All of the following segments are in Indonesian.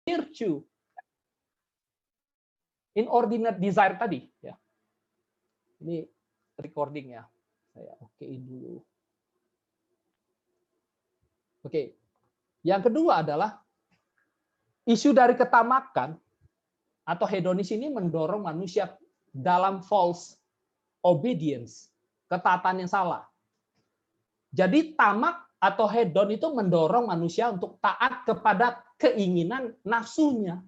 virtue, inordinate desire tadi. Ya. Ini recording ya. Saya okein dulu. Oke. Yang kedua adalah isu dari ketamakan atau hedonis ini mendorong manusia dalam false obedience, ketaatan yang salah. Jadi tamak atau hedon itu mendorong manusia untuk taat kepada keinginan nafsunya.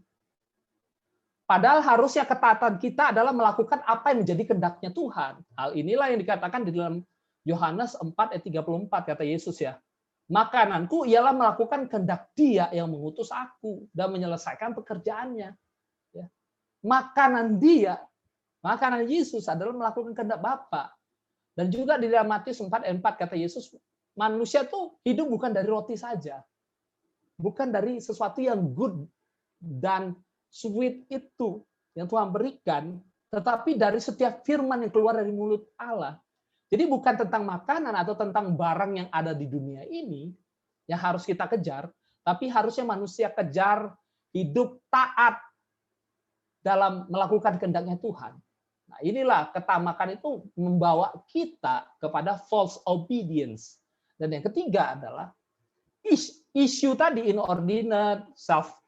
Padahal harusnya ketaatan kita adalah melakukan apa yang menjadi kehendaknya Tuhan. Hal inilah yang dikatakan di dalam Yohanes 4 ayat 34 kata Yesus ya. Makananku ialah melakukan kehendak Dia yang mengutus aku dan menyelesaikan pekerjaannya. Ya. Makanan Dia, makanan Yesus adalah melakukan kehendak Bapa. Dan juga di dalam Matius 4 ayat 4 kata Yesus, manusia tuh hidup bukan dari roti saja. Bukan dari sesuatu yang good dan sweet itu yang Tuhan berikan, tetapi dari setiap firman yang keluar dari mulut Allah. Jadi bukan tentang makanan atau tentang barang yang ada di dunia ini yang harus kita kejar, tapi harusnya manusia kejar hidup taat dalam melakukan kehendaknya Tuhan. Nah, inilah ketamakan itu membawa kita kepada false obedience. Dan yang ketiga adalah isu tadi inordinate, self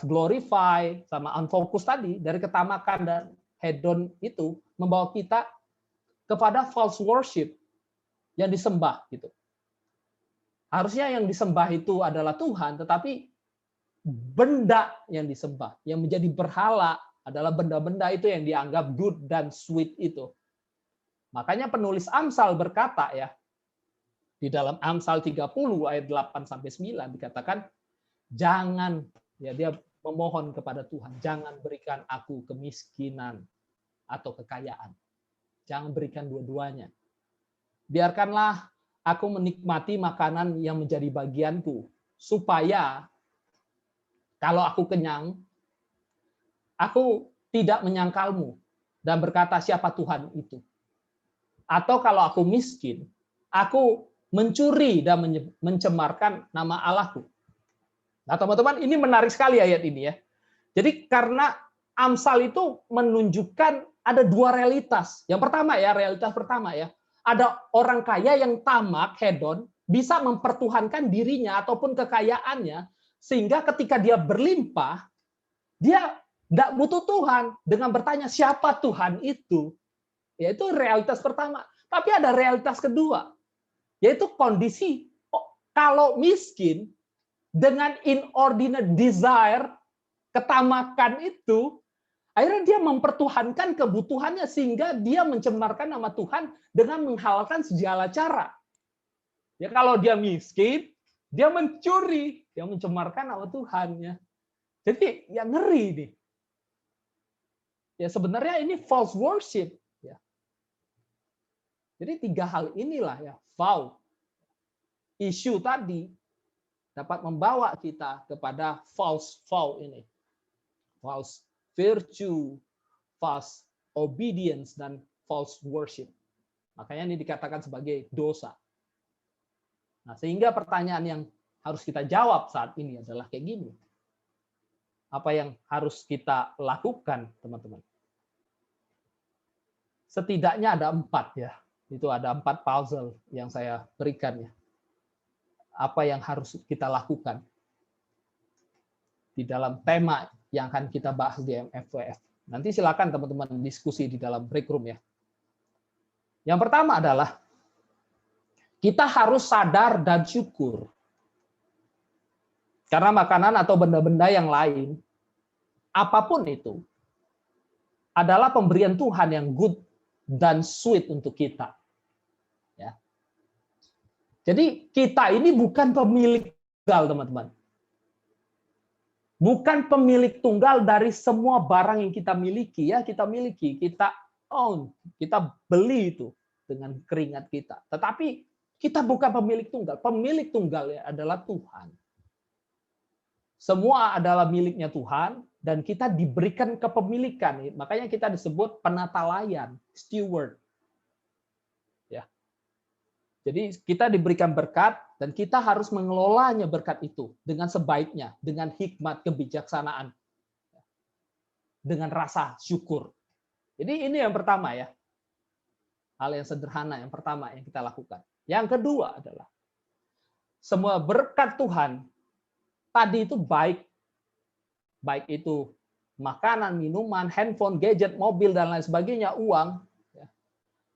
glorify sama unfocus tadi dari ketamakan dan hedon itu membawa kita kepada false worship yang disembah gitu. Harusnya yang disembah itu adalah Tuhan, tetapi benda yang disembah yang menjadi berhala adalah benda-benda itu yang dianggap good dan sweet itu. Makanya penulis Amsal berkata ya di dalam Amsal 30 ayat 8 sampai 9 dikatakan jangan, ya dia memohon kepada Tuhan, jangan berikan aku kemiskinan atau kekayaan. Jangan berikan dua-duanya. Biarkanlah aku menikmati makanan yang menjadi bagianku, supaya kalau aku kenyang, aku tidak menyangkalmu dan berkata siapa Tuhan itu. Atau kalau aku miskin, aku mencuri dan mencemarkan nama Allahku. Nah, teman-teman, ini menarik sekali ayat ini ya. Jadi karena Amsal itu menunjukkan ada dua realitas. Yang pertama ya, realitas pertama ya. Ada orang kaya yang tamak, hedon, bisa mempertuhankan dirinya ataupun kekayaannya, sehingga ketika dia berlimpah, dia tidak butuh Tuhan dengan bertanya siapa Tuhan itu. Yaitu realitas pertama. Tapi ada realitas kedua, yaitu kondisi kalau miskin, dengan inordinate desire, ketamakan itu, akhirnya dia mempertuhankan kebutuhannya sehingga dia mencemarkan nama Tuhan dengan menghalalkan segala cara. Ya kalau dia miskin, dia mencuri, dia mencemarkan nama Tuhannya. Jadi ya ngeri nih. Ya sebenarnya ini false worship. Ya. Jadi tiga hal inilah ya, vow, isu tadi dapat membawa kita kepada false vow ini. False virtue, false obedience, dan false worship. Makanya ini dikatakan sebagai dosa. Nah, sehingga pertanyaan yang harus kita jawab saat ini adalah kayak gini. Apa yang harus kita lakukan, teman-teman? Setidaknya ada 4 ya. Itu ada 4 puzzle yang saya berikan ya. Apa yang harus kita lakukan di dalam tema yang akan kita bahas di MFWF. Nanti silakan teman-teman diskusi di dalam break room ya. Yang pertama adalah kita harus sadar dan syukur. Karena makanan atau benda-benda yang lain, apapun itu, adalah pemberian Tuhan yang good dan sweet untuk kita. Ya. Jadi kita ini bukan pemilik tunggal, teman-teman. Bukan pemilik tunggal dari semua barang yang kita miliki, ya kita miliki, kita own, kita beli itu dengan keringat kita. Tetapi kita bukan pemilik tunggal. Pemilik tunggal ya adalah Tuhan. Semua adalah miliknya Tuhan dan kita diberikan kepemilikan. Makanya kita disebut penata layan, steward. Ya. Jadi kita diberikan berkat dan kita harus mengelolanya berkat itu dengan sebaiknya, dengan hikmat, kebijaksanaan, dengan rasa syukur. Jadi ini yang pertama ya. Hal yang sederhana yang pertama yang kita lakukan. Yang kedua adalah semua berkat Tuhan tadi itu baik. Baik itu makanan, minuman, handphone, gadget, mobil, dan lain sebagainya, uang, ya,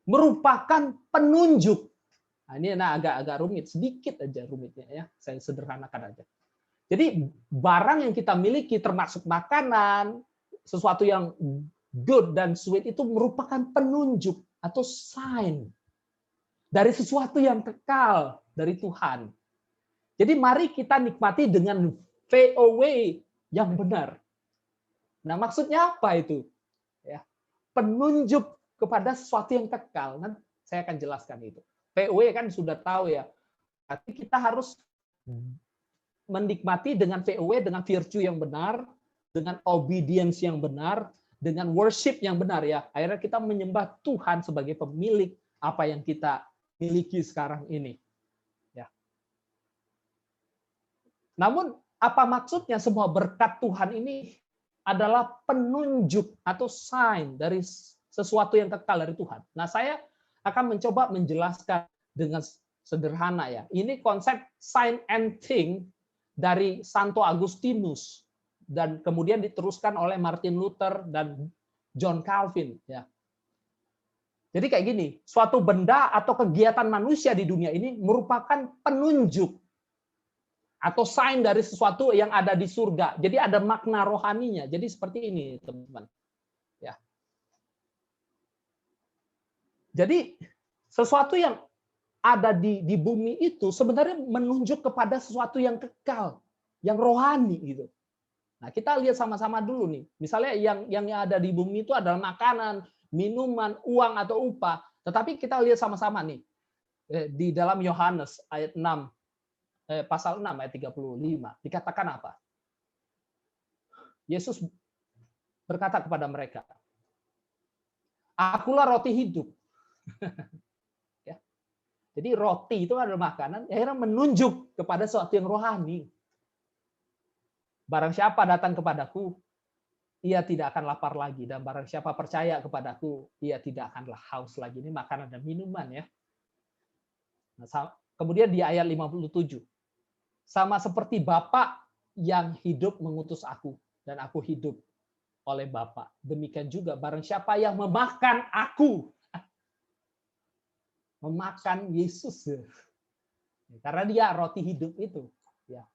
merupakan penunjuk. Nah, ini agak rumit, sedikit aja rumitnya ya. Saya sederhanakan aja. Jadi barang yang kita miliki termasuk makanan, sesuatu yang good dan sweet itu merupakan penunjuk atau sign dari sesuatu yang kekal dari Tuhan. Jadi mari kita nikmati dengan VOW yang benar. Nah, maksudnya apa itu? Ya, penunjuk kepada sesuatu yang kekal. Nanti saya akan jelaskan itu. VOW kan sudah tahu ya. Tapi kita harus menikmati dengan VOW, dengan virtue yang benar, dengan obedience yang benar, dengan worship yang benar ya. Akhirnya kita menyembah Tuhan sebagai pemilik apa yang kita miliki sekarang ini. Ya. Namun apa maksudnya semua berkat Tuhan ini adalah penunjuk atau sign dari sesuatu yang kekal dari Tuhan. Nah, saya akan mencoba menjelaskan dengan sederhana ya. Ini konsep sign and thing dari Santo Agustinus dan kemudian diteruskan oleh Martin Luther dan John Calvin ya. Jadi kayak gini, suatu benda atau kegiatan manusia di dunia ini merupakan penunjuk atau sign dari sesuatu yang ada di surga. Jadi ada makna rohaninya. Jadi seperti ini, teman-teman. Ya. Jadi sesuatu yang ada di bumi itu sebenarnya menunjuk kepada sesuatu yang kekal, yang rohani gitu. Nah, kita lihat sama-sama dulu nih. Misalnya yang ada di bumi itu adalah makanan, minuman, uang atau upah. Tetapi kita lihat sama-sama nih. Di dalam Yohanes ayat 6 pasal 6 ayat 35 dikatakan apa? Yesus berkata kepada mereka, "Akulah roti hidup." Ya. Jadi roti itu adalah makanan yang akhirnya menunjuk kepada sesuatu yang rohani. Barang siapa datang kepadaku, ia tidak akan lapar lagi, dan barang siapa percaya kepadaku, ia tidak akanlah haus lagi. Ini makanan dan minuman ya. Nah, kemudian di ayat 57, sama seperti Bapa yang hidup mengutus aku, dan aku hidup oleh Bapa. Demikian juga barang siapa yang memakan aku, memakan Yesus, karena dia roti hidup itu. Ya.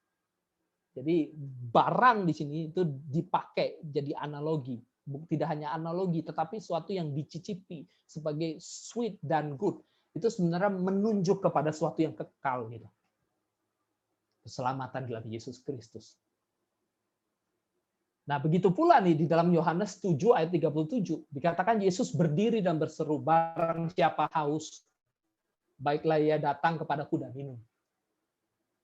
Jadi barang di sini itu dipakai jadi analogi, tidak hanya analogi, tetapi sesuatu yang dicicipi sebagai sweet dan good. Itu sebenarnya menunjuk kepada sesuatu yang kekal gitu. Keselamatan dalam Yesus Kristus. Nah, begitu pula nih di dalam Yohanes 7 ayat 37 dikatakan Yesus berdiri dan berseru, barang siapa haus, baiklah ia datang kepadaku dan minum.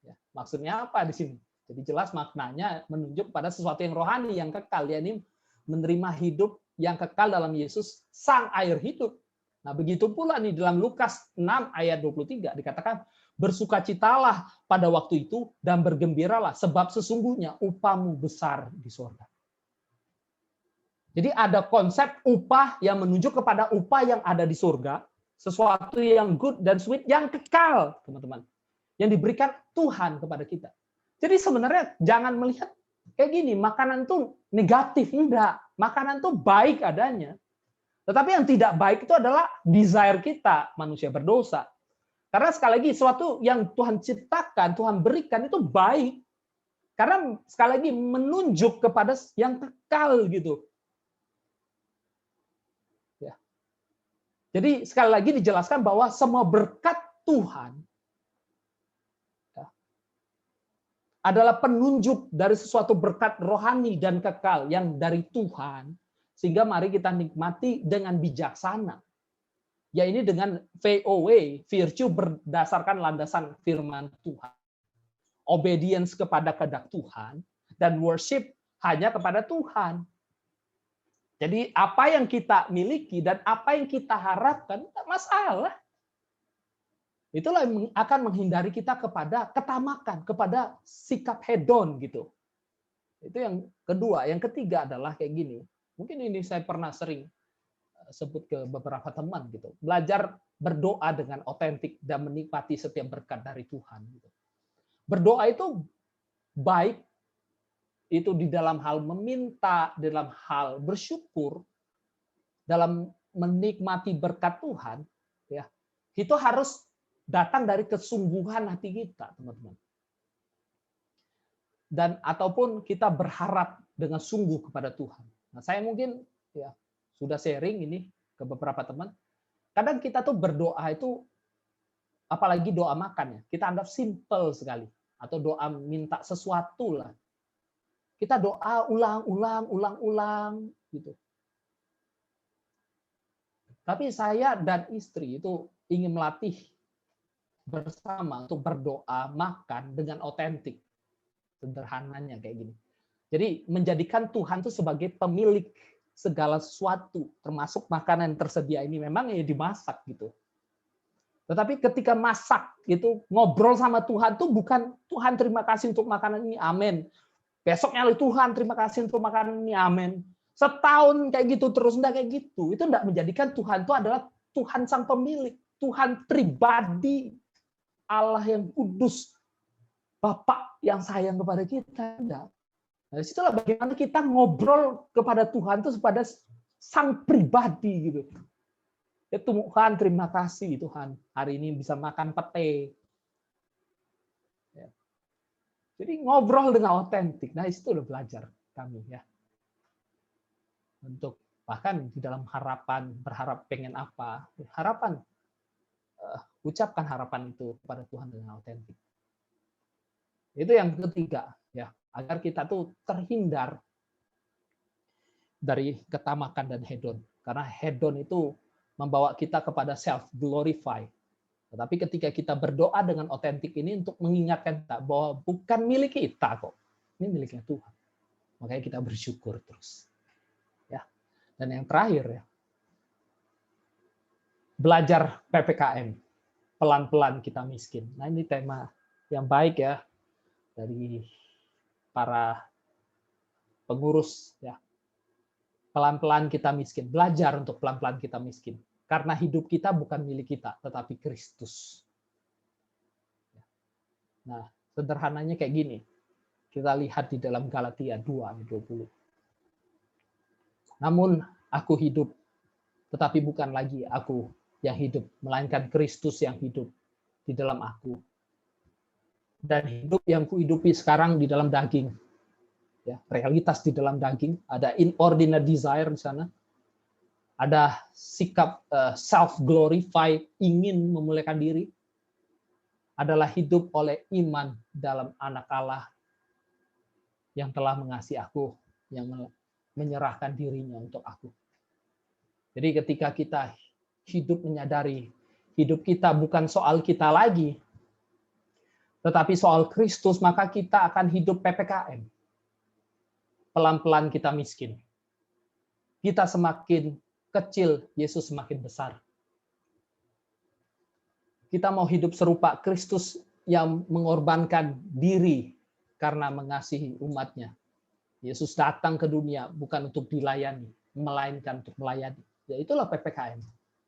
Ya, maksudnya apa di sini? Jadi jelas maknanya menunjuk pada sesuatu yang rohani, yang kekal, yakni menerima hidup yang kekal dalam Yesus, sang air hidup. Nah, begitu pula nih dalam Lukas 6 ayat 23 dikatakan, bersukacitalah pada waktu itu dan bergembiralah, sebab sesungguhnya upahmu besar di surga. Jadi ada konsep upah yang menunjuk kepada upah yang ada di surga, sesuatu yang good dan sweet yang kekal, teman-teman, yang diberikan Tuhan kepada kita. Jadi sebenarnya jangan melihat kayak gini, makanan itu negatif, enggak. Makanan itu baik adanya. Tetapi yang tidak baik itu adalah desire kita, manusia berdosa. Karena sekali lagi, sesuatu yang Tuhan ciptakan, Tuhan berikan itu baik. Karena sekali lagi menunjuk kepada yang kekal gitu. Ya. Jadi sekali lagi dijelaskan bahwa semua berkat Tuhan adalah penunjuk dari sesuatu berkat rohani dan kekal yang dari Tuhan, sehingga mari kita nikmati dengan bijaksana. Ya, ini dengan VOW, virtue berdasarkan landasan firman Tuhan. Obedience kepada kehendak Tuhan, dan worship hanya kepada Tuhan. Jadi apa yang kita miliki dan apa yang kita harapkan tidak masalah. Itulah yang akan menghindari kita kepada ketamakan, kepada sikap hedon gitu. Itu yang kedua. Yang ketiga adalah kayak gini. Mungkin ini saya pernah sering sebut ke beberapa teman gitu. Belajar berdoa dengan otentik dan menikmati setiap berkat dari Tuhan. Gitu. Berdoa itu baik itu di dalam hal meminta, dalam hal bersyukur, dalam menikmati berkat Tuhan, ya itu harus datang dari kesungguhan hati kita, teman-teman. Dan ataupun kita berharap dengan sungguh kepada Tuhan. Nah, saya mungkin ya sudah sharing ini ke beberapa teman. Kadang kita tuh berdoa itu, apalagi doa makan ya, kita anggap simple sekali. Atau doa minta sesuatu lah. Kita doa ulang-ulang gitu. Tapi saya dan istri itu ingin melatih bersama untuk berdoa makan dengan otentik. Sederhananya kayak gini. Jadi menjadikan Tuhan itu sebagai pemilik segala sesuatu, termasuk makanan yang tersedia ini memang ya dimasak gitu. Tetapi ketika masak itu ngobrol sama Tuhan tuh bukan Tuhan terima kasih untuk makanan ini, amin. Besoknya Tuhan terima kasih untuk makanan ini, amin. Setahun kayak gitu terus, enggak kayak gitu. Itu enggak menjadikan Tuhan itu adalah Tuhan sang pemilik, Tuhan pribadi, Allah yang kudus, Bapak yang sayang kepada kita. Enggak. Nah, disitulah bagaimana kita ngobrol kepada Tuhan itu kepada sang pribadi gitu. Ya Tuhan, terima kasih Tuhan, hari ini bisa makan pete. Ya. Jadi ngobrol dengan otentik. Nah, itu udah belajar kami ya. Untuk bahkan di dalam harapan, berharap pengen apa, harapan, ucapkan harapan itu kepada Tuhan dengan otentik. Itu yang ketiga ya, agar kita tuh terhindar dari ketamakan dan hedon. Karena hedon itu membawa kita kepada self glorify. Tetapi ketika kita berdoa dengan otentik ini untuk mengingatkan kita bahwa bukan milik kita kok, ini miliknya Tuhan. Makanya kita bersyukur terus. Ya. Dan yang terakhir ya, belajar PPKM. Pelan-pelan kita miskin. Nah, ini tema yang baik ya dari para pengurus ya. Pelan-pelan kita miskin. Belajar untuk pelan-pelan kita miskin. Karena hidup kita bukan milik kita, tetapi Kristus. Nah, sederhananya kayak gini. Kita lihat di dalam Galatia 2:20. Namun aku hidup, tetapi bukan lagi aku yang hidup, melainkan Kristus yang hidup di dalam aku. Dan hidup yang kuhidupi sekarang di dalam daging. Ya, realitas di dalam daging, ada inordinate desire di sana. Ada sikap self glorify, ingin memuliakan diri, adalah hidup oleh iman dalam anak Allah yang telah mengasihi aku, yang menyerahkan dirinya untuk aku. Jadi ketika kita hidup menyadari hidup kita bukan soal kita lagi, tetapi soal Kristus, maka kita akan hidup PPKM. Pelan-pelan kita miskin. Kita semakin kecil, Yesus semakin besar. Kita mau hidup serupa Kristus yang mengorbankan diri karena mengasihi umatnya. Yesus datang ke dunia bukan untuk dilayani, melainkan untuk melayani. Ya itulah PPKM.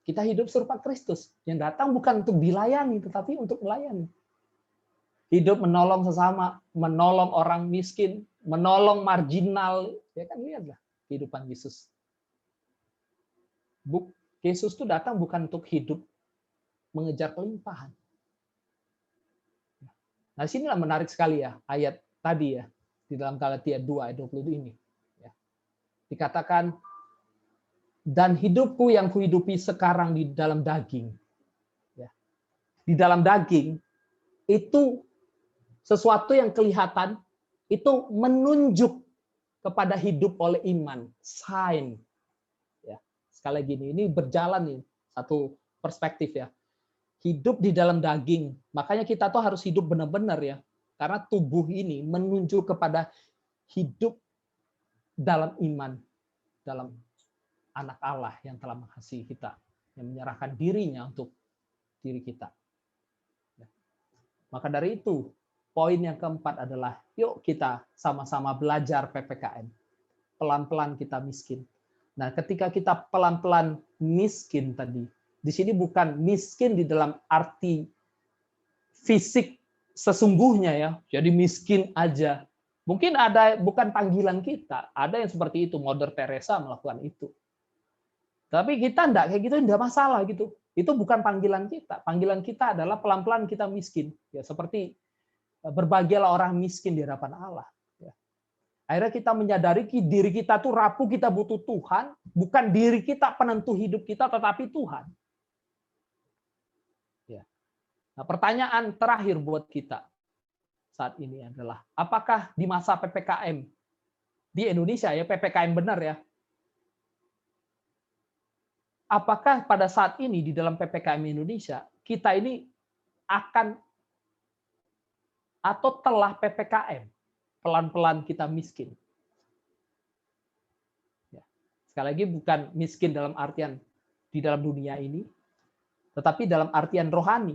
Kita hidup serupa Kristus yang datang bukan untuk dilayani, tetapi untuk melayani. Hidup menolong sesama, menolong orang miskin, menolong marginal. Ya kan, lihatlah kehidupan Yesus. Yesus itu datang bukan untuk hidup mengejar kelimpahan. Nah, sinilah menarik sekali ya ayat tadi ya di dalam Galatia 2:20 ini. Ya. Dikatakan, dan hidupku yang kuhidupi sekarang di dalam daging. Ya. Di dalam daging itu sesuatu yang kelihatan itu menunjuk kepada hidup oleh iman, sign. Ya. Sekali lagi ini berjalan nih satu perspektif ya. Hidup di dalam daging. Makanya kita tuh harus hidup benar-benar ya. Karena tubuh ini menunjuk kepada hidup dalam iman, dalam anak Allah yang telah mengasihi kita, yang menyerahkan dirinya untuk diri kita. Maka dari itu, poin yang keempat adalah, yuk kita sama-sama belajar PPKM. Pelan-pelan kita miskin. Nah, ketika kita pelan-pelan miskin tadi, di sini bukan miskin di dalam arti fisik sesungguhnya ya, jadi miskin aja. Mungkin ada, bukan panggilan kita, ada yang seperti itu, Mother Teresa melakukan itu. Tapi kita enggak kayak gitu, enggak masalah gitu. Itu bukan panggilan kita. Panggilan kita adalah pelan-pelan kita miskin. Ya, seperti berbahagialah orang miskin di hadapan Allah. Ya. Akhirnya kita menyadari diri kita tuh rapuh, kita butuh Tuhan, bukan diri kita penentu hidup kita, tetapi Tuhan. Ya. Nah, pertanyaan terakhir buat kita saat ini adalah, apakah di masa PPKM di Indonesia ya, PPKM benar ya, apakah pada saat ini di dalam PPKM Indonesia kita ini akan atau telah PPKM pelan-pelan kita miskin? Ya. Sekali lagi bukan miskin dalam artian di dalam dunia ini, tetapi dalam artian rohani.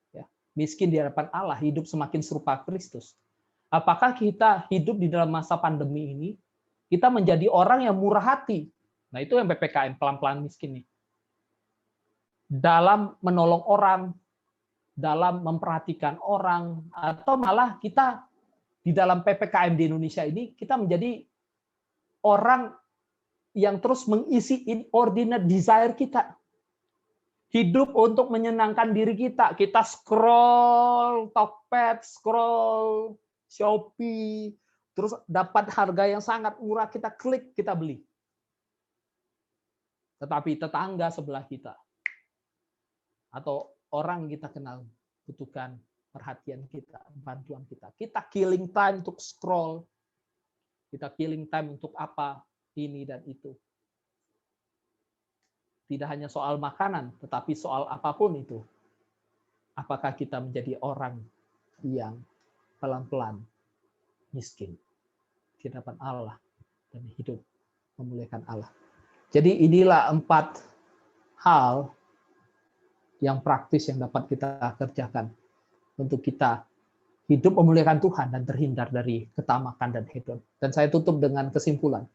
Ya. Miskin di hadapan Allah, hidup semakin serupa Kristus. Apakah kita hidup di dalam masa pandemi ini, kita menjadi orang yang murah hati? Nah, itu yang PPKM, pelan-pelan miskin nih. Dalam menolong orang, dalam memperhatikan orang, atau malah kita di dalam PPKM di Indonesia ini, kita menjadi orang yang terus mengisi inordinate desire kita. Hidup untuk menyenangkan diri kita. Kita scroll Tokped, scroll Shopee, terus dapat harga yang sangat murah, kita klik, kita beli. Tetapi tetangga sebelah kita atau orang kita kenal butuhkan perhatian kita, bantuan kita. Kita killing time untuk scroll, kita killing time untuk apa, ini dan itu. Tidak hanya soal makanan, tetapi soal apapun itu. Apakah kita menjadi orang yang pelan-pelan miskin di hadapan Allah dan hidup memuliakan Allah. Jadi inilah 4 hal yang praktis yang dapat kita kerjakan untuk kita hidup memuliakan Tuhan dan terhindar dari ketamakan dan hedon. Dan saya tutup dengan kesimpulan.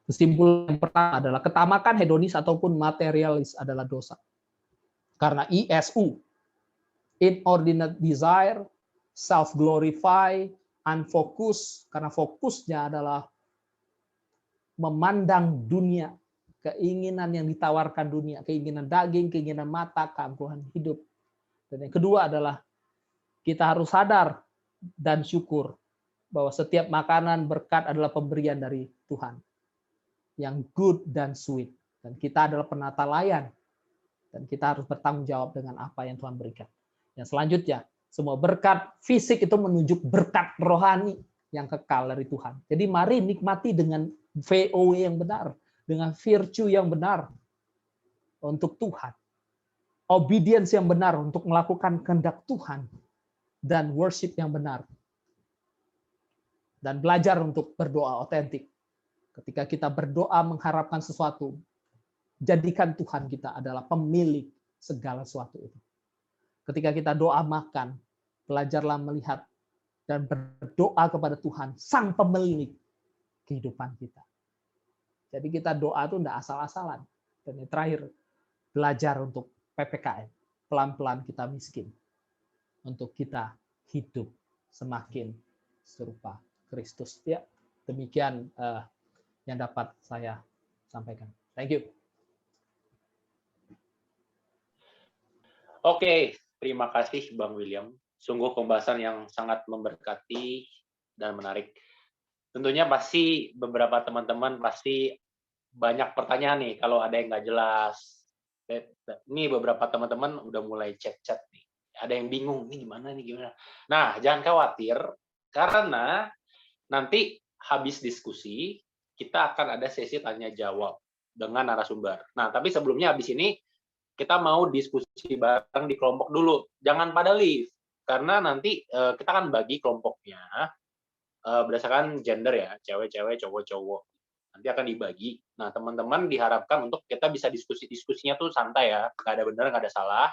Kesimpulan yang pertama adalah ketamakan, hedonis ataupun materialis adalah dosa. Karena ISU, inordinate desire, self-glorify, unfocus, karena fokusnya adalah memandang dunia, keinginan yang ditawarkan dunia, keinginan daging, keinginan mata, keangkuhan hidup. Dan yang kedua adalah kita harus sadar dan syukur bahwa setiap makanan berkat adalah pemberian dari Tuhan yang good dan sweet. Dan kita adalah penata layan. Dan kita harus bertanggung jawab dengan apa yang Tuhan berikan. Yang selanjutnya, semua berkat fisik itu menunjuk berkat rohani yang kekal dari Tuhan. Jadi mari nikmati dengan VOW yang benar, dengan virtue yang benar untuk Tuhan. Obedience yang benar untuk melakukan kehendak Tuhan. Dan worship yang benar. Dan belajar untuk berdoa otentik. Ketika kita berdoa mengharapkan sesuatu, jadikan Tuhan kita adalah pemilik segala sesuatu itu. Ketika kita doa makan, belajarlah melihat dan berdoa kepada Tuhan, sang pemilik kehidupan kita. Jadi kita doa itu tidak asal-asalan. Dan yang terakhir, belajar untuk PPKM. Pelan-pelan kita miskin. Untuk kita hidup semakin serupa Kristus. Ya, demikian yang dapat saya sampaikan. Thank you. Oke, terima kasih Bang William. Sungguh pembahasan yang sangat memberkati dan menarik. Tentunya pasti beberapa teman-teman pasti banyak pertanyaan nih kalau ada yang nggak jelas. Ini beberapa teman-teman udah mulai chat-chat nih. Ada yang bingung, ini gimana nih gimana. Nah, jangan khawatir karena nanti habis diskusi kita akan ada sesi tanya jawab dengan narasumber. Nah, tapi sebelumnya habis ini kita mau diskusi bareng di kelompok dulu. Jangan pada leave karena nanti kita akan bagi kelompoknya berdasarkan gender ya, cewek-cewek, cowok-cowok. Nanti akan dibagi. Nah, teman-teman diharapkan untuk kita bisa diskusinya tuh santai ya, nggak ada benar, nggak ada salah.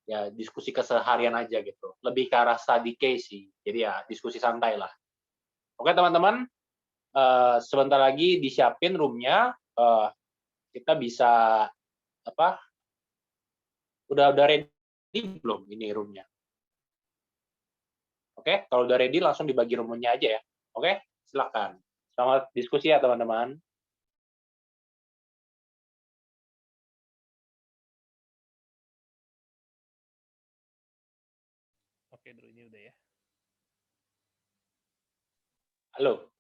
ya diskusi keseharian aja gitu. Lebih ke arah study case sih. Jadi ya diskusi santai lah. Oke teman-teman, sebentar lagi disiapin roomnya. Kita bisa apa? Udah ready belum ini roomnya? Oke, kalau udah ready langsung dibagi roomnya aja ya. Oke, silakan. Selamat diskusi ya teman-teman. Oke, Dru, ini udah ya. Halo,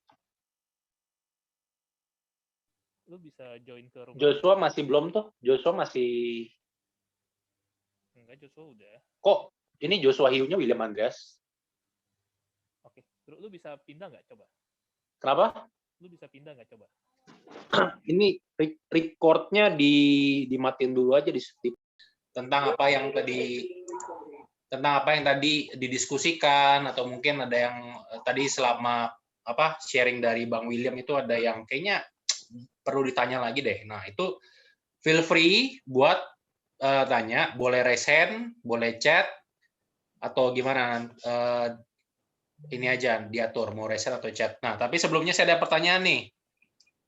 Lu bisa join ke rumah. Joshua masih belum tuh? Joshua masih... Enggak, Joshua udah. Kok ini Joshua Hiu-nya William Andreas? Oke, Dru, lu bisa pindah nggak coba? Kenapa? Lu bisa pindah nggak coba? Ini record-nya dimatiin dulu aja di skip. Tentang apa yang tadi didiskusikan, atau mungkin ada yang tadi selama sharing dari Bang William itu ada yang kayaknya perlu ditanya lagi deh. Nah, itu feel free buat tanya, boleh raise hand, boleh chat, atau gimana, ini aja diatur, mau raise hand atau chat. Nah, tapi sebelumnya saya ada pertanyaan nih,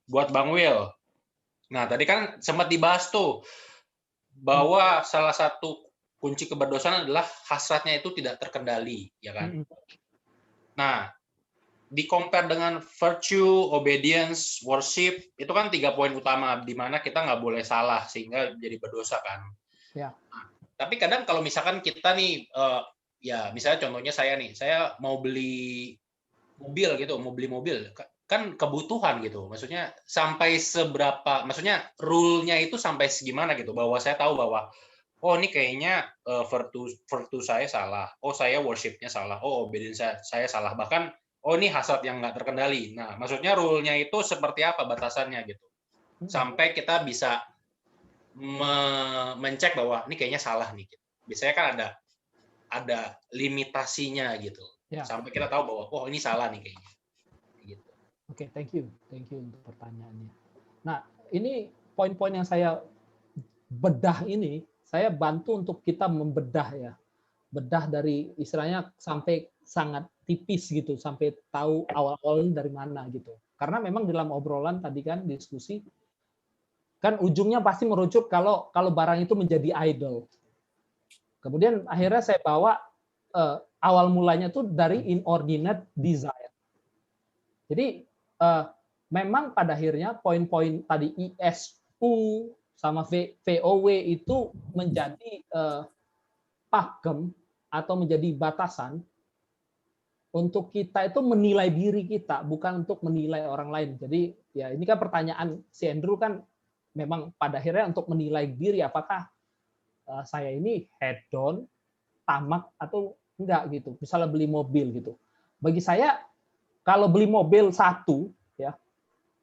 buat Bang Will. Nah, tadi kan sempat dibahas tuh, bahwa salah satu kunci keberdosaan adalah hasratnya itu tidak terkendali, ya kan? Nah, di-compare dengan virtue, obedience, worship, itu kan 3 poin utama di mana kita nggak boleh salah sehingga jadi berdosa kan. Ya. Nah, tapi kadang kalau misalkan kita nih, ya misalnya contohnya saya nih, saya mau beli mobil gitu, mau beli mobil, kan kebutuhan gitu. Maksudnya sampai seberapa, maksudnya rule-nya itu sampai segimana gitu, bahwa saya tahu bahwa oh ini kayaknya virtue saya salah, oh saya worship-nya salah, oh obedience saya salah, bahkan oh ini hasrat yang nggak terkendali. Nah, maksudnya rule-nya itu seperti apa batasannya gitu, sampai kita bisa mencek bahwa ini kayaknya salah nih. Biasanya kan ada limitasinya gitu, Ya. sampai kita tahu bahwa oh ini salah nih kayaknya. Gitu. Oke, thank you untuk pertanyaannya. Nah, ini poin-poin yang saya bedah ini, saya bantu untuk kita membedah ya. Bedah dari istilahnya sampai sangat tipis gitu, sampai tahu awal-awalnya dari mana gitu. Karena memang dalam obrolan tadi kan diskusi, kan ujungnya pasti merujuk kalau barang itu menjadi idol. Kemudian akhirnya saya bawa awal mulanya tuh dari inordinate desire. Jadi memang pada akhirnya poin-poin tadi ISU sama VOW itu menjadi pakem atau menjadi batasan untuk kita itu menilai diri kita, bukan untuk menilai orang lain. Jadi ya ini kan pertanyaan si Andrew kan memang pada akhirnya untuk menilai diri apakah saya ini hedon, tamak atau enggak gitu. Misalnya beli mobil gitu. Bagi saya kalau beli mobil satu ya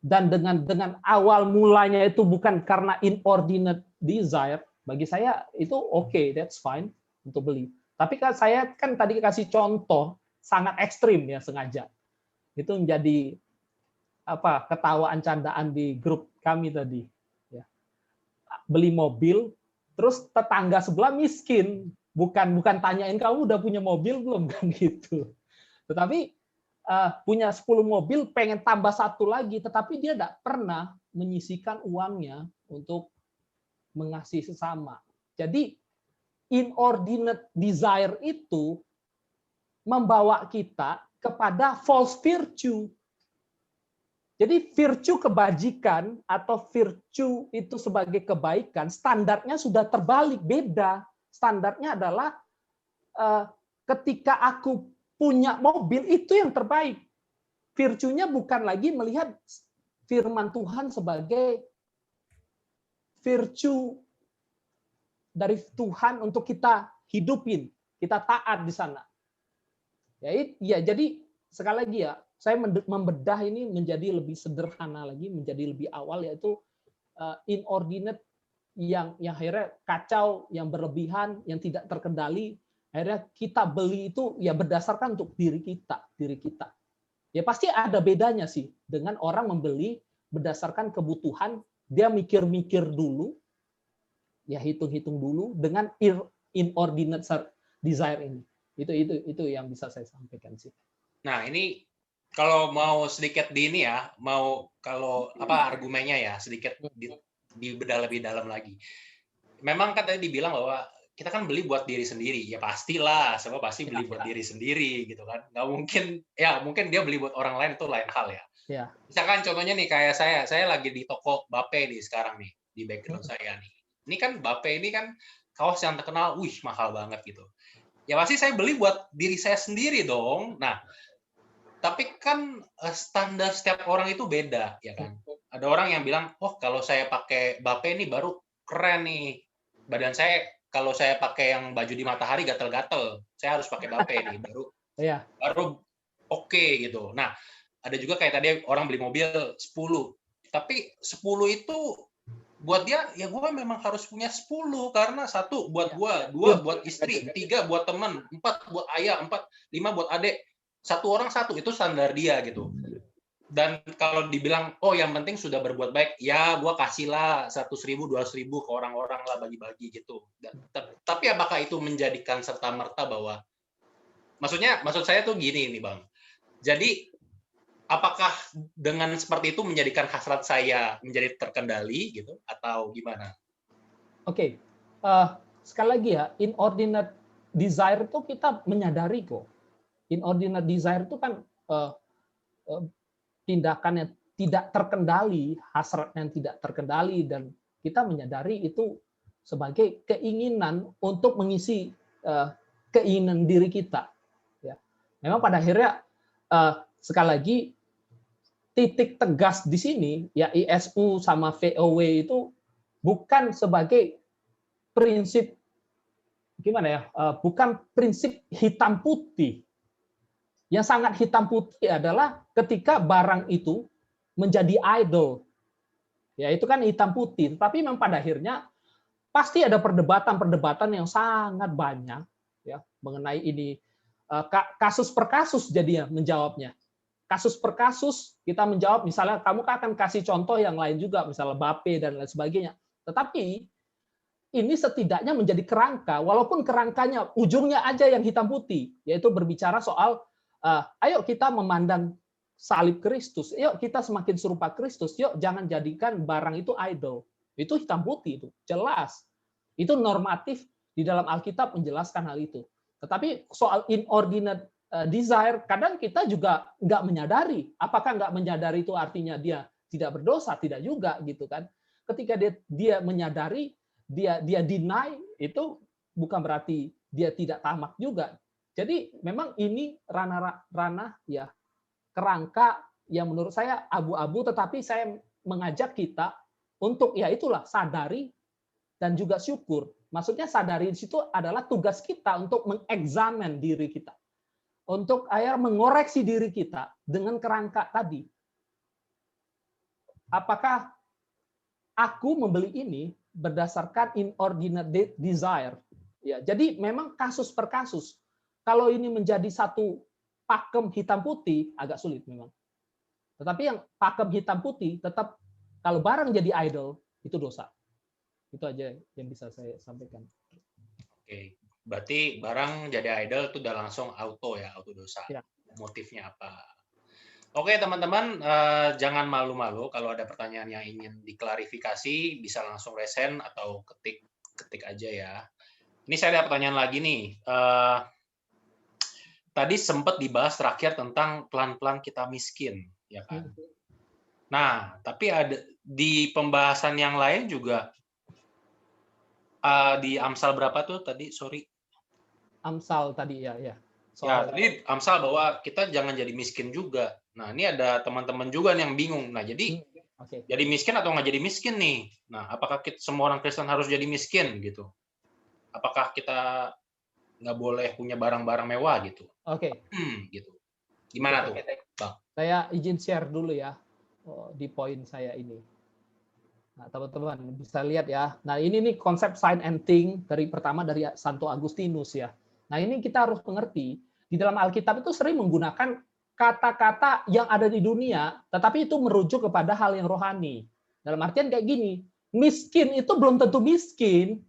dan dengan awal mulanya itu bukan karena inordinate desire, bagi saya itu oke, that's fine untuk beli. Tapi kan saya kan tadi kasih contoh sangat ekstrim ya sengaja. Itu menjadi ketawaan candaan di grup kami tadi. Ya. Beli mobil, terus tetangga sebelah miskin, bukan tanyain kamu udah punya mobil belum kan gitu. Tetapi punya 10 mobil, pengen tambah satu lagi, tetapi dia tidak pernah menyisihkan uangnya untuk mengasihi sesama. Jadi inordinate desire itu membawa kita kepada false virtue. Jadi virtue kebajikan atau virtue itu sebagai kebaikan, standarnya sudah terbalik, beda. Standarnya adalah ketika aku punya mobil itu yang terbaik. Virtue-nya bukan lagi melihat firman Tuhan sebagai virtue dari Tuhan untuk kita hidupin, kita taat di sana. Ya, jadi sekali lagi ya, saya membedah ini menjadi lebih sederhana lagi, menjadi lebih awal, yaitu inordinate yang akhirnya kacau, yang berlebihan, yang tidak terkendali. Akhirnya kita beli itu ya berdasarkan untuk diri kita. Ya pasti ada bedanya sih dengan orang membeli berdasarkan kebutuhan, dia mikir-mikir dulu, ya hitung-hitung dulu, dengan inordinate desire ini. Itu yang bisa saya sampaikan sih. Nah, ini kalau mau sedikit di ini ya, kalau argumennya ya sedikit dibedah lebih dalam lagi. Memang kan tadi dibilang bahwa kita kan beli buat diri sendiri, ya pastilah, semua pasti beli buat diri sendiri gitu kan. Nggak mungkin, ya mungkin dia beli buat orang lain itu lain hal ya. Ya. Misalkan contohnya nih kayak saya lagi di toko Bape nih sekarang nih di background saya nih. Ini kan Bape ini kan kaos yang terkenal, mahal banget gitu. Ya pasti saya beli buat diri saya sendiri dong. Nah, tapi kan standar setiap orang itu beda ya kan. Ada orang yang bilang, kalau saya pakai Bape ini baru keren nih. Badan saya kalau saya pakai yang baju di matahari gatel-gatel, saya harus pakai Bape nih baru oke gitu. Nah, ada juga kayak tadi orang beli mobil 10. Tapi 10 itu buat dia, ya gue memang harus punya 10 karena 1 buat gue, 2 buat istri, 3 buat teman, 4 buat ayah, 5 buat adik. 1 orang 1 itu standar dia gitu. Dan kalau dibilang, yang penting sudah berbuat baik, ya gue kasihlah 100.000, 200.000 ke orang-orang lah, bagi-bagi gitu. Tapi apakah itu menjadikan serta-merta bahwa, maksud saya tuh gini nih Bang. Jadi, apakah dengan seperti itu menjadikan hasrat saya menjadi terkendali gitu, atau gimana? Oke. Sekali lagi ya, inordinate desire itu kita menyadari kok. Inordinate desire itu kan tindakan yang tidak terkendali, hasrat yang tidak terkendali, dan kita menyadari itu sebagai keinginan untuk mengisi keinginan diri kita. Ya. Memang pada akhirnya sekali lagi titik tegas di sini ya ISU sama VOW itu bukan sebagai prinsip bukan prinsip hitam putih. Yang sangat hitam putih adalah ketika barang itu menjadi idol. Ya, itu kan hitam putih. Tapi memang pada akhirnya pasti ada perdebatan-perdebatan yang sangat banyak ya mengenai ini. Kasus per kasus jadinya menjawabnya. Kasus per kasus kita menjawab, misalnya kamu akan kasih contoh yang lain juga, misalnya Bape dan lain sebagainya. Tetapi ini setidaknya menjadi kerangka, walaupun kerangkanya ujungnya aja yang hitam putih, yaitu berbicara soal ayo kita memandang salib Kristus, yuk kita semakin serupa Kristus, yuk jangan jadikan barang itu idol. Itu hitam putih, itu jelas. Itu normatif di dalam Alkitab menjelaskan hal itu. Tetapi soal inordinate desire, kadang kita juga nggak menyadari. Apakah nggak menyadari itu artinya dia tidak berdosa? Tidak juga, gitu kan. Ketika dia menyadari, dia deny, itu bukan berarti dia tidak tamak juga. Jadi memang ini ranah ya kerangka yang menurut saya abu-abu, tetapi saya mengajak kita untuk ya itulah sadari dan juga syukur. Maksudnya sadari di situ adalah tugas kita untuk mengeksamen diri kita, untuk mengoreksi diri kita dengan kerangka tadi. Apakah aku membeli ini berdasarkan inordinate desire? Ya, jadi memang kasus per kasus. Kalau ini menjadi satu pakem hitam putih, agak sulit memang. Tetapi yang pakem hitam putih, tetap kalau barang jadi idol, itu dosa. Itu aja yang bisa saya sampaikan. Oke, berarti barang jadi idol itu udah langsung auto dosa. Ya. Motifnya apa? Oke teman-teman, jangan malu-malu kalau ada pertanyaan yang ingin diklarifikasi, bisa langsung resen atau ketik aja ya. Ini saya ada pertanyaan lagi nih. Tadi sempat dibahas terakhir tentang pelan-pelan kita miskin, ya kan? Nah, tapi ada di pembahasan yang lain juga di Amsal berapa tuh tadi? Sorry. Amsal tadi ya. Ya, tadi Amsal bahwa kita jangan jadi miskin juga. Nah, ini ada teman-teman juga yang bingung. Nah, jadi jadi miskin atau nggak jadi miskin nih? Nah, apakah semua orang Kristen harus jadi miskin gitu? Apakah kita nggak boleh punya barang-barang mewah gitu? Oke. Gitu. Gimana tuh, Bang? Saya izin share dulu ya di poin saya ini. Nah, teman-teman bisa lihat ya. Nah, ini nih konsep sign and think pertama dari Santo Agustinus ya. Nah, ini kita harus mengerti di dalam Alkitab itu sering menggunakan kata-kata yang ada di dunia, tetapi itu merujuk kepada hal yang rohani. Dalam artian kayak gini, miskin itu belum tentu miskin.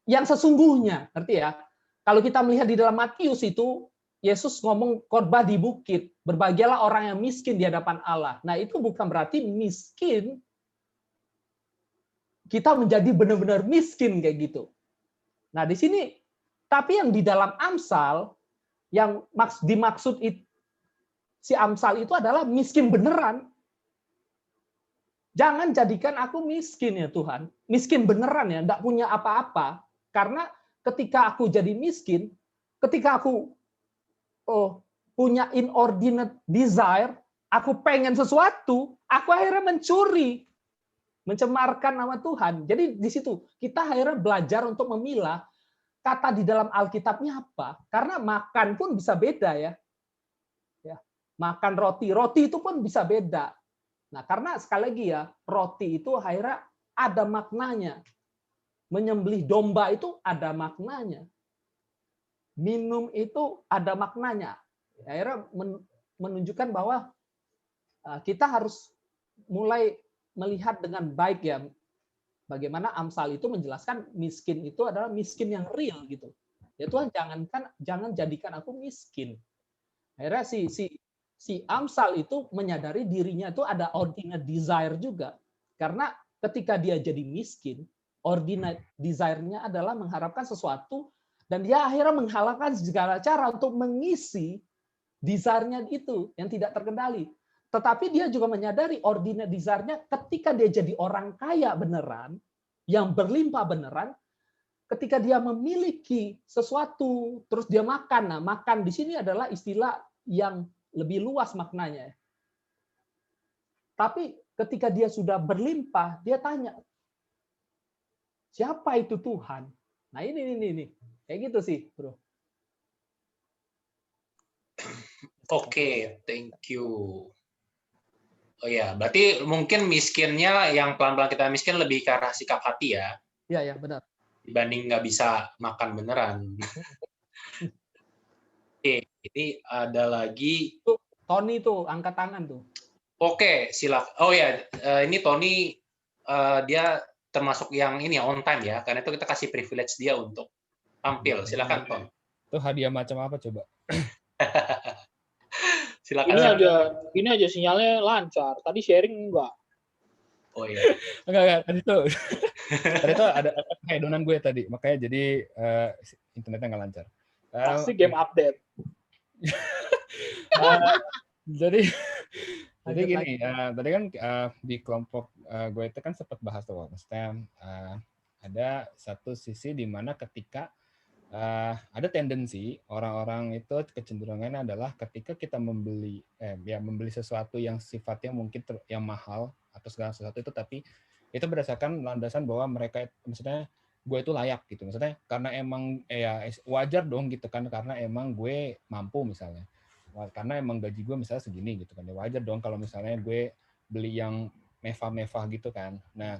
yang sesungguhnya, ngerti ya? Kalau kita melihat di dalam Matius itu, Yesus ngomong khotbah di bukit, berbahagialah orang yang miskin di hadapan Allah. Nah, itu bukan berarti miskin kita menjadi benar-benar miskin kayak gitu. Nah, di sini tapi yang di dalam Amsal yang dimaksud si Amsal itu adalah miskin beneran. Jangan jadikan aku miskin ya Tuhan. Miskin beneran ya, enggak punya apa-apa. Karena ketika aku jadi miskin, ketika aku punya inordinate desire, aku pengen sesuatu, aku akhirnya mencuri, mencemarkan nama Tuhan. Jadi di situ kita akhirnya belajar untuk memilah kata di dalam Alkitabnya apa. Karena makan pun bisa beda ya. Makan roti itu pun bisa beda. Nah, karena sekali lagi ya, roti itu akhirnya ada maknanya. Menyembelih domba itu ada maknanya. Minum itu ada maknanya. Akhirnya menunjukkan bahwa kita harus mulai melihat dengan baik ya bagaimana Amsal itu menjelaskan miskin itu adalah miskin yang real gitu. Ya Tuhan, jangan jadikan aku miskin. Akhirnya si Amsal itu menyadari dirinya itu ada ordinate desire juga. Karena ketika dia jadi miskin, ordinate desire-nya adalah mengharapkan sesuatu dan dia akhirnya menghalalkan segala cara untuk mengisi desire-nya itu yang tidak terkendali. Tetapi dia juga menyadari ordinate desire-nya ketika dia jadi orang kaya beneran, yang berlimpah beneran, ketika dia memiliki sesuatu, terus dia makan. Nah, makan di sini adalah istilah yang lebih luas maknanya. Tapi ketika dia sudah berlimpah, dia tanya, siapa itu Tuhan? Nah ini. Kayak gitu sih, bro. Oke, thank you. Oh ya, berarti mungkin miskinnya yang pelan-pelan kita miskin lebih ke arah sikap hati ya? Iya, benar. Dibanding nggak bisa makan beneran. Oke, ini ada lagi. Tony tuh, angkat tangan tuh. Oke, silakan. Oh ya, ini Tony, dia termasuk yang ini ya, on time ya, karena itu kita kasih privilege dia untuk tampil. Silakan, Ton. Itu hadiah macam apa coba? Silakan. Ini aja sinyalnya lancar. Tadi sharing enggak. Oh iya. Enggak, tadi itu ada hedonan gue tadi, makanya jadi internetnya nggak lancar. Pasti game update. Jadi gini, tadi kan di kelompok gue itu kan sempat bahas tuh, maksudnya ada satu sisi di mana ketika ada tendensi orang-orang itu kecenderungannya adalah ketika kita membeli sesuatu yang sifatnya mungkin yang mahal atau segala sesuatu itu, tapi itu berdasarkan landasan bahwa mereka, maksudnya gue itu layak gitu, maksudnya karena emang wajar dong gitu kan, karena emang gue mampu misalnya, karena emang gaji gue misalnya segini gitu kan, wajar dong kalau misalnya gue beli yang mewah-mewah gitu kan. Nah,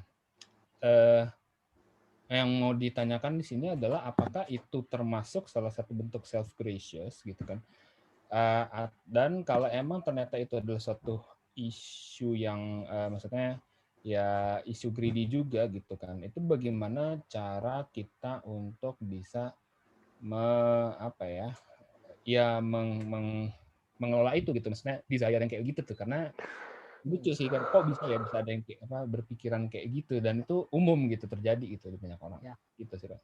yang mau ditanyakan di sini adalah apakah itu termasuk salah satu bentuk self gracious gitu kan, dan kalau emang ternyata itu adalah suatu isu yang maksudnya ya isu greedy juga gitu kan, itu bagaimana cara kita untuk bisa mengelola itu gitu, maksudnya desire yang kayak gitu tuh, karena lucu sih kan, kok bisa ada yang berpikiran kayak gitu, dan itu umum gitu terjadi gitu di banyak orang ya. Gitu sih, Pak.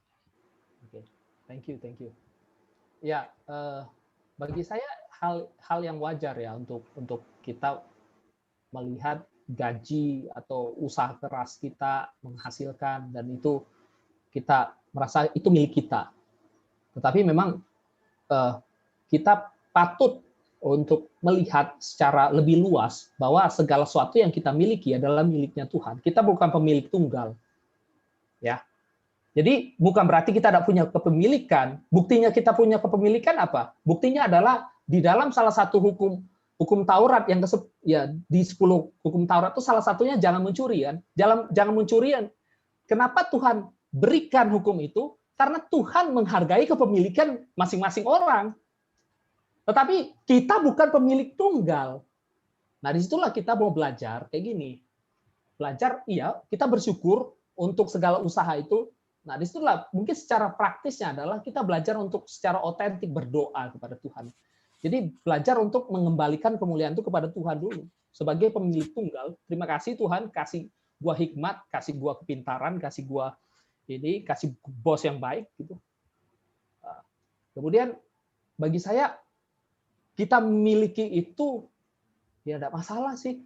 Oke, thank you. Ya, bagi saya hal yang wajar ya untuk kita melihat gaji atau usaha keras kita menghasilkan, dan itu kita merasa itu milik kita. Tetapi memang kita patut untuk melihat secara lebih luas bahwa segala sesuatu yang kita miliki adalah miliknya Tuhan. Kita bukan pemilik tunggal. Ya. Jadi bukan berarti kita tidak punya kepemilikan. Buktinya kita punya kepemilikan apa? Buktinya adalah di dalam salah satu hukum Taurat yang di 10 hukum Taurat itu salah satunya jangan mencuri kan. Jangan mencuri. Kenapa Tuhan berikan hukum itu? Karena Tuhan menghargai kepemilikan masing-masing orang. Tetapi kita bukan pemilik tunggal. Nah, disitulah kita mau belajar kayak gini. Belajar, iya, kita bersyukur untuk segala usaha itu, Nah, disitulah mungkin secara praktisnya adalah kita belajar untuk secara otentik berdoa kepada Tuhan. Jadi belajar untuk mengembalikan kemuliaan itu kepada Tuhan dulu. Sebagai pemilik tunggal, terima kasih Tuhan, kasih gua hikmat, kasih gua kepintaran, kasih gua ini, kasih bos yang baik gitu. Kemudian bagi saya kita memiliki itu ya tidak masalah sih.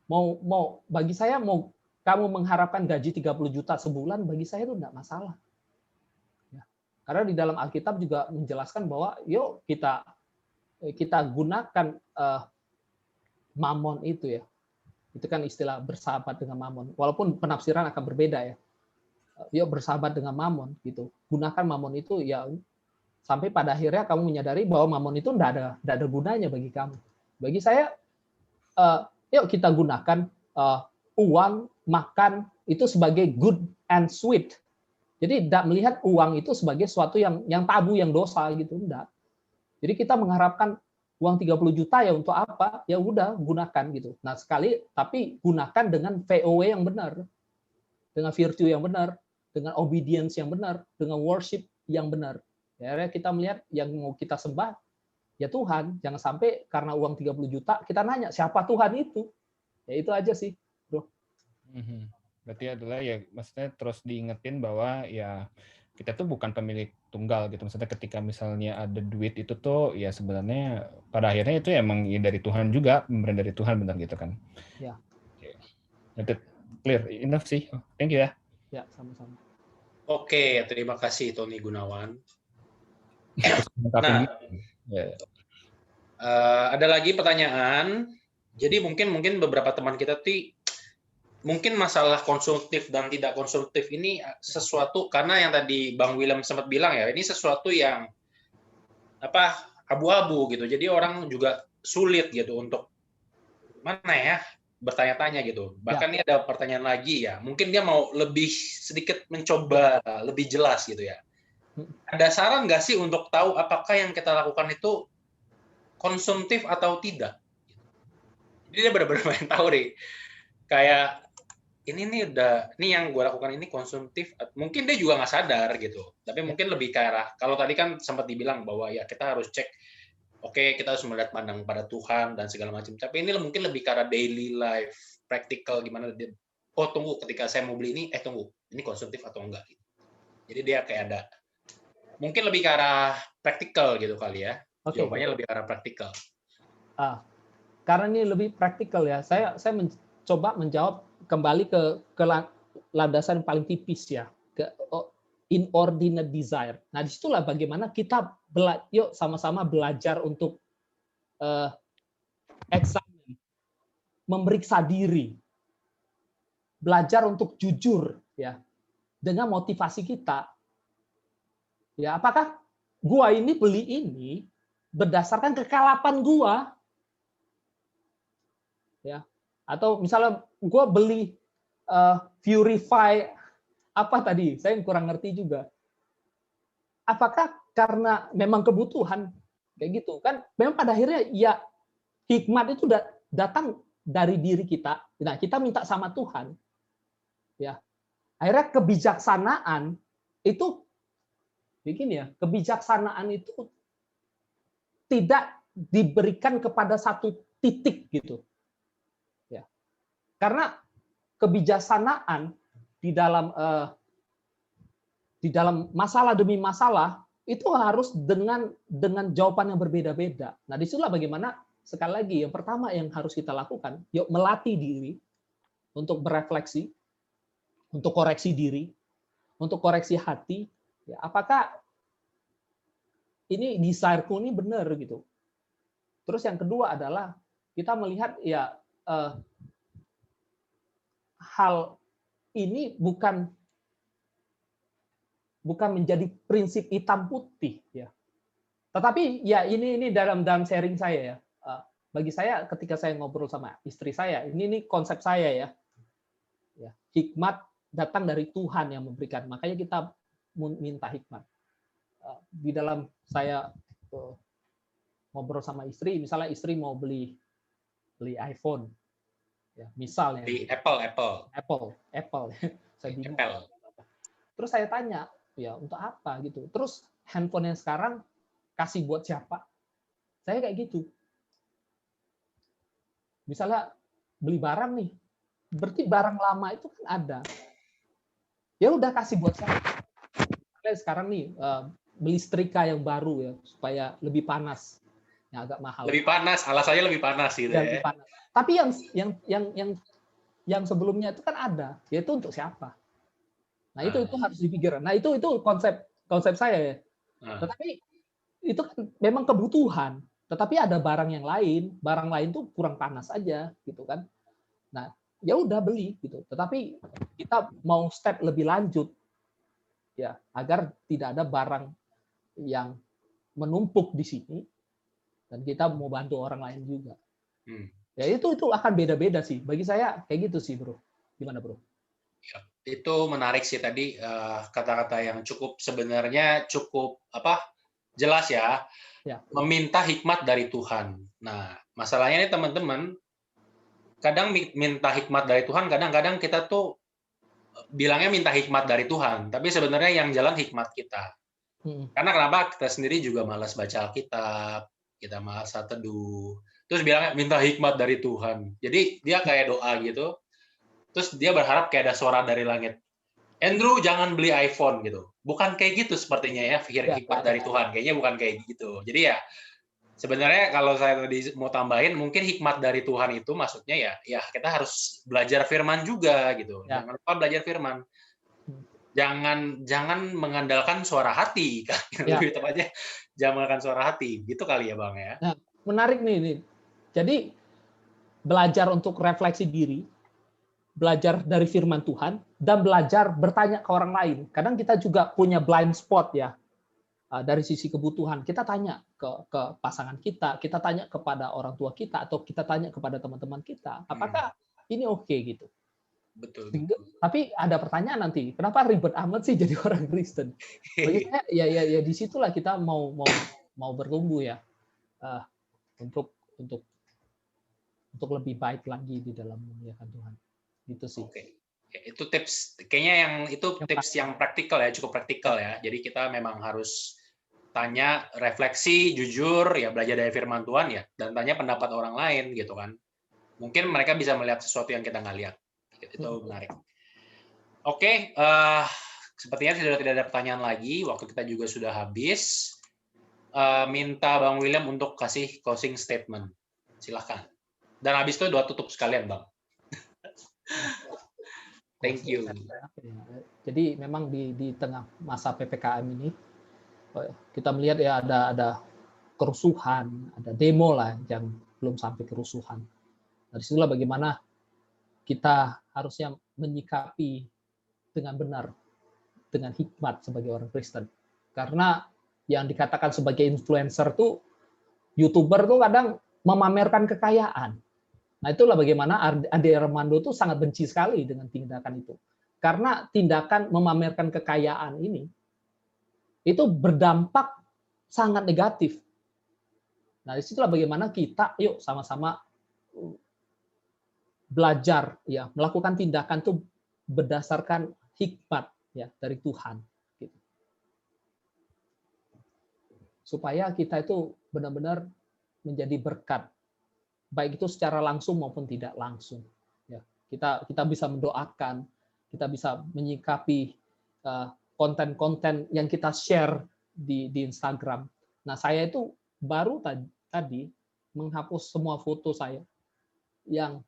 Mau bagi saya mau kamu mengharapkan gaji 30 juta sebulan, bagi saya itu tidak masalah. Ya. Karena di dalam Alkitab juga menjelaskan bahwa yuk kita gunakan mamon itu ya. Itu kan istilah bersahabat dengan mamon. Walaupun penafsiran akan berbeda ya. Yuk bersahabat dengan mamon gitu. Gunakan mamon itu ya sampai pada akhirnya kamu menyadari bahwa mamon itu tidak ada gunanya bagi kamu. Bagi saya yuk kita gunakan uang, makan itu sebagai good and sweet. Jadi tidak melihat uang itu sebagai sesuatu yang tabu, yang dosa gitu, enggak. Jadi kita mengharapkan uang 30 juta ya untuk apa? Ya udah gunakan gitu. Nah, tapi gunakan dengan VOW yang benar. Dengan virtue yang benar, dengan obedience yang benar, dengan worship yang benar. Ya, kita melihat yang mau kita sembah ya Tuhan, jangan sampai karena uang 30 juta kita nanya siapa Tuhan itu. Ya itu aja sih, Bro. Berarti adalah ya maksudnya terus diingetin bahwa ya kita tuh bukan pemilik tunggal gitu. Maksudnya ketika misalnya ada duit itu tuh ya sebenarnya pada akhirnya itu emang ya dari Tuhan juga, pemberian dari Tuhan, benar gitu kan. Ya. Itu clear enough sih. Thank you ya. Ya, sama-sama. Oke, terima kasih Tony Gunawan. Nah, ada lagi pertanyaan. Jadi mungkin beberapa teman kita tuh mungkin masalah konsumtif dan tidak konsumtif ini sesuatu karena yang tadi Bang William sempat bilang ya, ini sesuatu yang abu-abu gitu. Jadi orang juga sulit gitu untuk mana ya bertanya-tanya gitu. Bahkan ini ada pertanyaan lagi ya. Mungkin dia mau lebih sedikit mencoba lebih jelas gitu ya. Ada saran nggak sih untuk tahu apakah yang kita lakukan itu konsumtif atau tidak? Jadi dia benar-benar pengen tahu deh. Kayak ini yang gue lakukan ini konsumtif. Mungkin dia juga nggak sadar gitu. Tapi mungkin lebih ke arah, kalau tadi kan sempat dibilang bahwa ya kita harus cek, oke, kita harus melihat pandang pada Tuhan dan segala macam. Tapi ini mungkin lebih ke arah daily life, practical gimana dia. Oh tunggu, ketika saya mau beli ini, tunggu, ini konsumtif atau enggak? Jadi dia kayak ada, mungkin lebih ke arah practical gitu kali ya. Jawabannya lebih ke arah practical. Karena ini lebih praktikal ya, saya mencoba menjawab kembali ke landasan paling tipis ya, ke inordinate desire. Nah, disitulah bagaimana kita yuk sama-sama belajar untuk eksamen, memeriksa diri, belajar untuk jujur ya, dengan motivasi kita. Ya, apakah gua ini beli ini berdasarkan kekalapan gua? Ya, atau misalnya gue beli Purify apa tadi, saya kurang ngerti juga. Apakah karena memang kebutuhan kayak gitu kan? Memang pada akhirnya ya hikmat itu datang dari diri kita. Nah, kita minta sama Tuhan. Ya, akhirnya kebijaksanaan itu begini ya, kebijaksanaan itu tidak diberikan kepada satu titik gitu. Karena kebijaksanaan di dalam masalah demi masalah itu harus dengan jawaban yang berbeda-beda. Nah, disitulah bagaimana sekali lagi yang pertama yang harus kita lakukan, yuk melatih diri untuk berefleksi, untuk koreksi diri, untuk koreksi hati. Ya, apakah ini desire-ku ini benar gitu? Terus yang kedua adalah kita melihat ya hal ini bukan menjadi prinsip hitam putih ya. Tetapi ya ini dalam sharing saya ya. Bagi saya ketika saya ngobrol sama istri saya, ini konsep saya ya. Ya, hikmat datang dari Tuhan yang memberikan. Makanya kita minta hikmat. Di dalam saya ngobrol sama istri, misalnya istri mau beli iPhone. Ya, misalnya di Apple. Saya bingung. Apple. Terus saya tanya, ya untuk apa gitu. Terus handphone yang sekarang kasih buat siapa? Saya kayak gitu. Misalnya beli barang nih, berarti barang lama itu kan ada. Ya udah kasih buat siapa? Sekarang nih beli setrika yang baru ya supaya lebih panas, yang agak mahal. Lebih panas, alasannya lebih panas gitu Ya, ya. lebih panas. Tapi yang sebelumnya itu kan ada, yaitu untuk siapa? Nah itu harus dipikirkan. Nah itu konsep saya ya. Tetapi itu kan memang kebutuhan. Tetapi ada barang lain tuh kurang panas aja gitu kan. Nah ya udah beli gitu. Tetapi kita mau step lebih lanjut ya agar tidak ada barang yang menumpuk di sini dan kita mau bantu orang lain juga. Ya itu akan beda-beda sih. Bagi saya kayak gitu sih, Bro. Gimana, Bro? Ya, itu menarik sih tadi kata-kata yang sebenarnya cukup jelas ya. Meminta hikmat dari Tuhan. Nah, masalahnya ini teman-teman, kadang minta hikmat dari Tuhan, kadang-kadang kita tuh bilangnya minta hikmat dari Tuhan, tapi sebenarnya yang jalan hikmat kita. Karena kenapa? Kita sendiri juga malas baca Alkitab, kita malas teduh, terus bilangnya minta hikmat dari Tuhan. Jadi dia kayak doa gitu, terus dia berharap kayak ada suara dari langit. Andrew jangan beli iPhone gitu. Bukan kayak gitu sepertinya ya, hikmat dari Tuhan. Kayaknya bukan kayak gitu. Jadi ya sebenarnya kalau saya tadi mau tambahin, mungkin hikmat dari Tuhan itu maksudnya ya kita harus belajar firman juga gitu. Jangan lupa belajar firman. Jangan mengandalkan suara hati, kan? Lebih tepatnya jangan mengandalkan suara hati. Gitu kali ya, Bang ya. Nah, menarik nih. Jadi belajar untuk refleksi diri, belajar dari firman Tuhan, dan belajar bertanya ke orang lain. Kadang kita juga punya blind spot ya. Dari sisi kebutuhan, kita tanya ke pasangan kita tanya kepada orang tua kita, atau kita tanya kepada teman-teman kita, apakah ini oke gitu. Betul. Tapi ada pertanyaan nanti, kenapa ribet amat sih jadi orang Kristen? Bagi saya ya disitulah kita mau bertumbuh ya, untuk lebih baik lagi di dalam memuliakan Tuhan. Gitu sih. Oke. Itu tips, kayaknya tips yang praktikal ya, cukup praktikal ya. Jadi kita memang harus tanya, refleksi, jujur, ya belajar dari firman Tuhan ya, dan tanya pendapat orang lain gitu kan. Mungkin mereka bisa melihat sesuatu yang kita nggak lihat. Itu menarik. Oke, sepertinya sudah tidak ada pertanyaan lagi. Waktu kita juga sudah habis. Minta Bang William untuk kasih closing statement. Silahkan. Dan habis itu doa tutup sekalian, Bang. Thank you. Jadi memang di tengah masa PPKM ini kita melihat ya ada kerusuhan, ada demo lah yang belum sampai kerusuhan. Dari situlah bagaimana kita harusnya menyikapi dengan benar, dengan hikmat sebagai orang Kristen. Karena yang dikatakan sebagai influencer tuh, YouTuber tuh kadang memamerkan kekayaan. Nah itulah bagaimana Ade Armando tuh sangat benci sekali dengan tindakan itu. Karena tindakan memamerkan kekayaan ini, itu berdampak sangat negatif. Nah disitulah bagaimana kita, yuk sama-sama belajar ya melakukan tindakan itu berdasarkan hikmat ya dari Tuhan gitu. Supaya kita itu benar-benar menjadi berkat baik itu secara langsung maupun tidak langsung ya. Kita bisa mendoakan, kita bisa menyikapi konten-konten yang kita share di Instagram. Nah saya itu baru tadi menghapus semua foto saya yang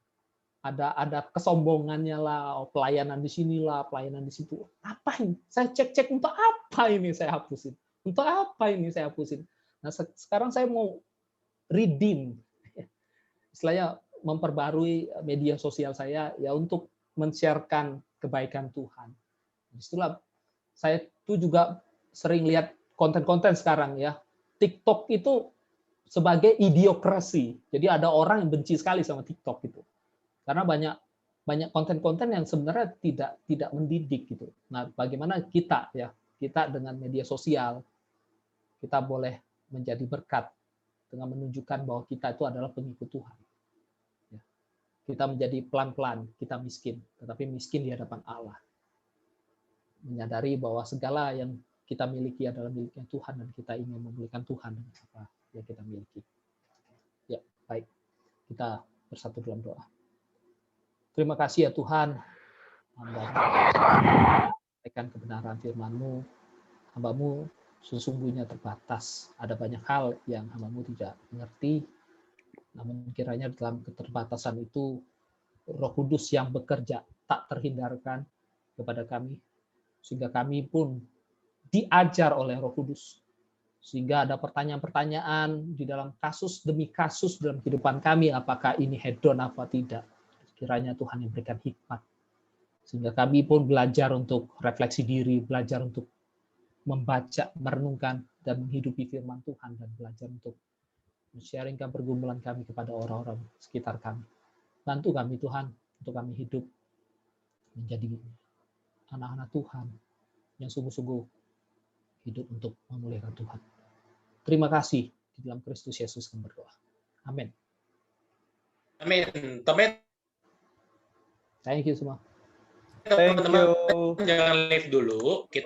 ada kesombongannya lah, pelayanan di sini lah, pelayanan di situ. Apa ini? Saya cek untuk apa ini saya hapusin? Untuk apa ini saya hapusin? Nah, sekarang saya mau redeem, istilahnya memperbarui media sosial saya ya untuk men-sharekan kebaikan Tuhan. Disitulah saya tuh juga sering lihat konten-konten sekarang ya. TikTok itu sebagai idiokrasi. Jadi ada orang yang benci sekali sama TikTok itu. Karena banyak konten-konten yang sebenarnya tidak mendidik gitu. Nah, bagaimana kita dengan media sosial kita boleh menjadi berkat dengan menunjukkan bahwa kita itu adalah pengikut Tuhan. Kita menjadi pelan-pelan, kita miskin, tetapi miskin di hadapan Allah. menyadari bahwa segala yang kita miliki adalah miliknya Tuhan dan kita ingin memuliakan Tuhan dengan apa yang kita miliki. Ya, baik. Kita bersatu dalam doa. Terima kasih ya Tuhan, sampaikan kebenaran firman-Mu. Hamba-Mu sesungguhnya terbatas. Ada banyak hal yang hamba-Mu tidak mengerti. Namun kiranya dalam keterbatasan itu Roh Kudus yang bekerja tak terhindarkan kepada kami. Sehingga kami pun diajar oleh Roh Kudus. Sehingga ada pertanyaan-pertanyaan di dalam kasus demi kasus dalam kehidupan kami. Apakah ini hedon apa tidak. Kiranya Tuhan yang berikan hikmat. Sehingga kami pun belajar untuk refleksi diri, belajar untuk membaca, merenungkan, dan menghidupi firman Tuhan, dan belajar untuk men-sharingkan pergumulan kami kepada orang-orang sekitar kami. Bantu kami Tuhan, untuk kami hidup menjadi anak-anak Tuhan yang sungguh-sungguh hidup untuk memuliakan Tuhan. Terima kasih di dalam Kristus Yesus kami berdoa. Amin. Amin. Teman-teman, Thank you semua. teman-teman jangan leave dulu. Kita